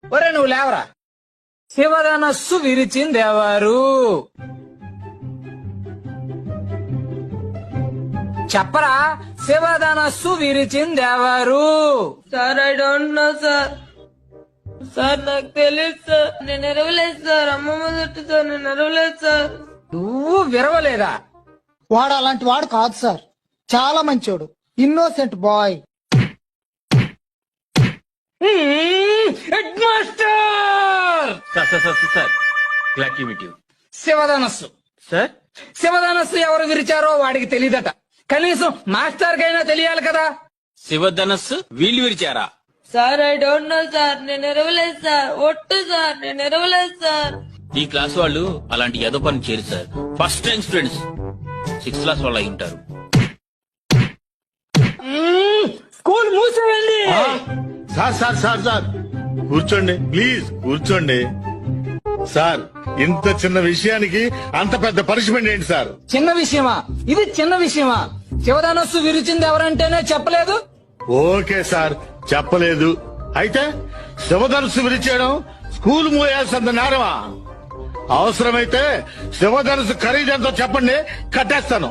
ఒరే నువ్వు లేవరా. శివధనస్సు విరిచిందెవరు? చెప్పరా, శివధనస్సు విరిచిందెవరు? Sir I don't know sir. Sir నాకు తెలియదు సార్. నేను ఎరవలేదు సార్. అమ్మమ్మ చుట్టూ సార్. నేను ఎరవలేదు సార్. నువ్వు విరవలేదా? వాడు అలాంటి వాడు కాదు సార్, చాలా మంచోడు, innocent boy. Head master. Sir glad to meet you. శివధనస్సు సార్ శివధనస్సు ఎవరు విరిచారో వాడికి తెలియదట. కనీసం మాస్టర్ కైనా తెలియాలి కదా. శివధనస్సు వీళ్ళు విరిచారా? Sir I don't know sir. నేను ఎరవలేదు సార్. ఒట్టు సార్. నేను ఎరవలేదు సార్. ఈ క్లాస్ వాళ్ళు అలాంటి ఏదో పని చేయరు sir. First time students 6th class వాళ్ళు అయి ఉంటారు. స్కూల్ మూసేయండి. సార్ సార్ సార్ సార్ కూర్చోండి ప్లీజ్, కూర్చోండి. సార్ ఇంత చిన్న విషయానికి అంత పెద్ద పనిష్మెంట్ ఏంటి సార్? చిన్న విషయమా ఇది? చిన్న విషయమా? శివధనస్సు విరిచింది ఎవరంటేనే చెప్పలేదు. ఓకే సార్, చెప్పలేదు. అయితే శివధనుసు విరిచేయడం స్కూల్ మూయాల్సినంత నేరమా? అవసరమైతే శివధనుసు ఖరీదెంతో చెప్పండి, కట్టేస్తాను.